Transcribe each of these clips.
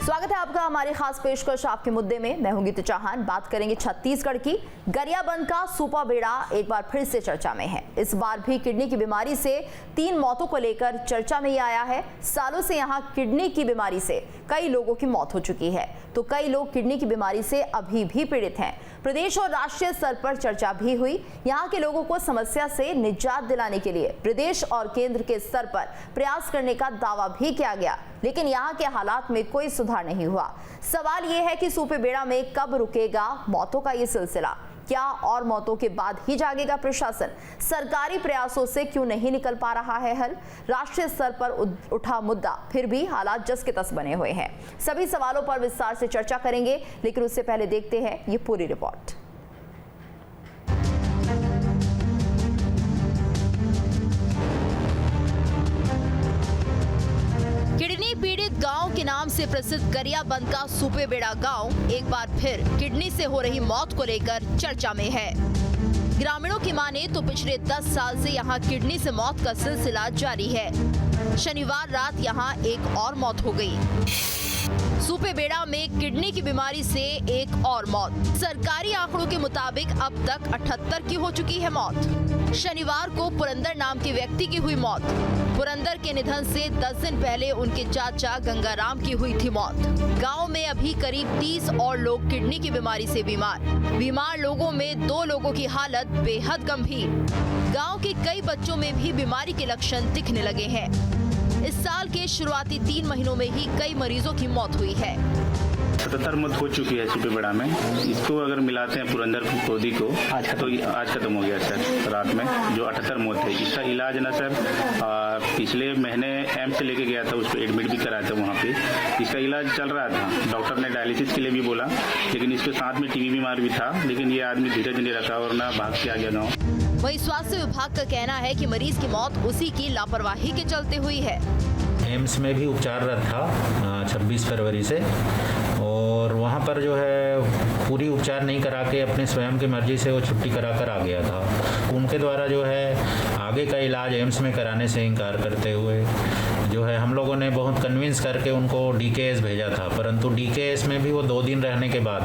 स्वागत है आपका हमारी खास पेशकश आपके मुद्दे में। मैं हूं गीता चौहान। बात करेंगे छत्तीसगढ़ की। गरियाबंद का सुपा बेड़ा एक बार फिर से चर्चा में है। इस बार भी किडनी की बीमारी से 3 मौतों को लेकर चर्चा में आया है। सालों से यहां किडनी की बीमारी से कई लोगों की मौत हो चुकी है, तो कई लोग किडनी की बीमारी से अभी भी पीड़ित हैं। प्रदेश और राष्ट्रीय स्तर पर चर्चा भी हुई। यहाँ के लोगों को समस्या से निजात दिलाने के लिए प्रदेश और केंद्र के स्तर पर प्रयास करने का दावा भी किया गया, लेकिन यहाँ के हालात में कोई सुधार नहीं हुआ। सवाल ये है कि सुपे बेड़ा में कब रुकेगा मौतों का ये सिलसिला? क्या और मौतों के बाद ही जागेगा प्रशासन? सरकारी प्रयासों से क्यों नहीं निकल पा रहा है हल? राष्ट्रीय स्तर पर उठा मुद्दा फिर भी हालात जस के तस बने हुए हैं। सभी सवालों पर विस्तार से चर्चा करेंगे, लेकिन उससे पहले देखते हैं ये पूरी रिपोर्ट। किडनी पीड़ित गांव के नाम से प्रसिद्ध गरियाबंद का सुपे बेड़ा गांव एक बार फिर किडनी से हो रही मौत को लेकर चर्चा में है। ग्रामीणों की माने तो पिछले 10 साल से यहां किडनी से मौत का सिलसिला जारी है। शनिवार रात यहां एक और मौत हो गई। सुपे बेड़ा में किडनी की बीमारी से एक और मौत। सरकारी आंकड़ों के मुताबिक अब तक 78 की हो चुकी है मौत। शनिवार को पुरंदर नाम के व्यक्ति की हुई मौत। पुरंदर के निधन से 10 दिन पहले उनके चाचा गंगाराम की हुई थी मौत। गांव में अभी करीब 30 और लोग किडनी की बीमारी से बीमार लोगों में 2 लोगों की हालत बेहद गंभीर। गांव के कई बच्चों में भी बीमारी के लक्षण दिखने लगे हैं। इस साल के शुरुआती 3 महीनों में ही कई मरीजों की मौत हुई है। 77 मौत हो चुकी है सुपे बेड़ा में। इसको अगर मिलाते हैं पुरंदर कोदी को तो आज खत्म हो गया सर। रात में जो 78 मौत है, इसका इलाज ना सर पिछले महीने एम्स से लेके गया था, उसको एडमिट भी कराया था वहाँ पे। इसका इलाज चल रहा था। डॉक्टर ने डायलिसिस के लिए भी बोला, लेकिन इसके साथ में टीबी बीमार भी था। लेकिन ये आदमी धीरज नहीं रखा और ना भाग के आ गया गाँव। वहीं स्वास्थ्य विभाग का कहना है कि मरीज की मौत उसी की लापरवाही के चलते हुई है। एम्स में भी उपचाररत था 26 फरवरी से, और वहाँ पर जो है पूरी उपचार नहीं करा के अपने स्वयं की मर्जी से वो छुट्टी कराकर आ गया था। उनके द्वारा जो है आगे का इलाज एम्स में कराने से इनकार करते हुए जो है हम लोगों ने बहुत कन्विंस करके उनको डीकेएस भेजा था, परंतु डीकेएस में भी वो 2 दिन रहने के बाद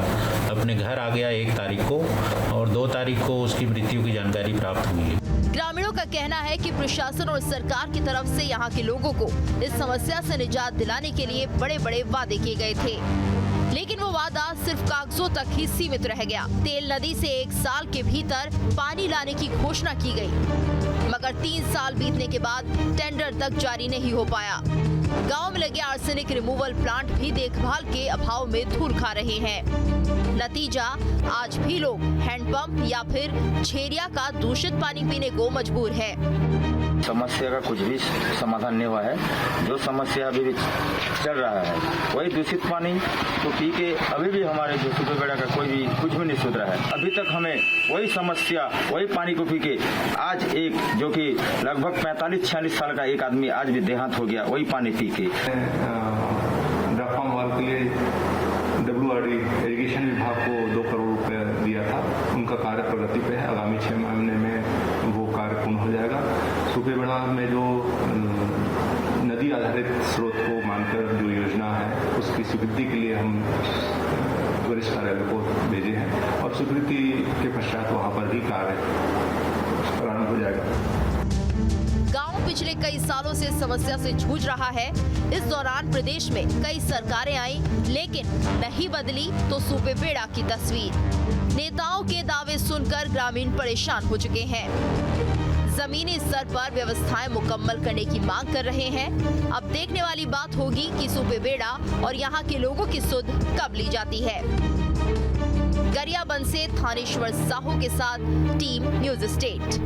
अपने घर आ गया 1 तारीख को, और 2 तारीख को उसकी मृत्यु की जानकारी प्राप्त हुई है। ग्रामीणों का कहना है कि प्रशासन और सरकार की तरफ से यहाँ के लोगों को इस समस्या से निजात दिलाने के लिए बड़े बड़े वादे किए गए थे, लेकिन वो वादा सिर्फ कागजों तक ही सीमित रह गया। तेल नदी से 1 साल के भीतर पानी लाने की घोषणा की गई, मगर 3 साल बीतने के बाद टेंडर तक जारी नहीं हो पाया। गांव में लगे आर्सेनिक रिमूवल प्लांट भी देखभाल के अभाव में धूल खा रहे हैं। नतीजा, आज भी लोग हैंडपंप या फिर छेरिया का दूषित पानी पीने को मजबूर है। समस्या का कुछ भी समाधान नहीं हुआ है। जो समस्या अभी भी चल रहा है वही दूषित पानी तो पी के अभी भी हमारे जो सुपे बेड़ा का कोई भी कुछ भी नहीं सुधरा है। अभी तक हमें वही समस्या, वही पानी को पी के आज एक जो कि लगभग 45-46 साल का एक आदमी आज भी देहांत हो गया वही पानी पी के। के लिए WRD इरिगेशन विभाग को 2 करोड़ रुपए दिया था। उनका कार्य प्रगति पे है। आगामी 6 महीने में वो कार्य पूर्ण हो जाएगा। सुपे बेड़ा में जो नदी आधारित स्रोत को मानकर जो योजना है उसकी स्वीकृति के लिए हम वरिष्ठ कार्यालय को भेजे हैं, और स्वीकृति के पश्चात वहाँ पर भी कार्य प्रारंभ हो जाएगा। गांव पिछले कई सालों से समस्या से जूझ रहा है। इस दौरान प्रदेश में कई सरकारें आई, लेकिन नहीं बदली तो सुपे बेड़ा की तस्वीर। नेताओं के दावे सुनकर ग्रामीण परेशान हो चुके हैं। जमीनी स्तर पर व्यवस्थाएं मुकम्मल करने की मांग कर रहे हैं। अब देखने वाली बात होगी कि सुपे बेड़ा और यहाँ के लोगों की सुध कब ली जाती है। गरियाबंद से थानेश्वर साहू के साथ टीम न्यूज स्टेट।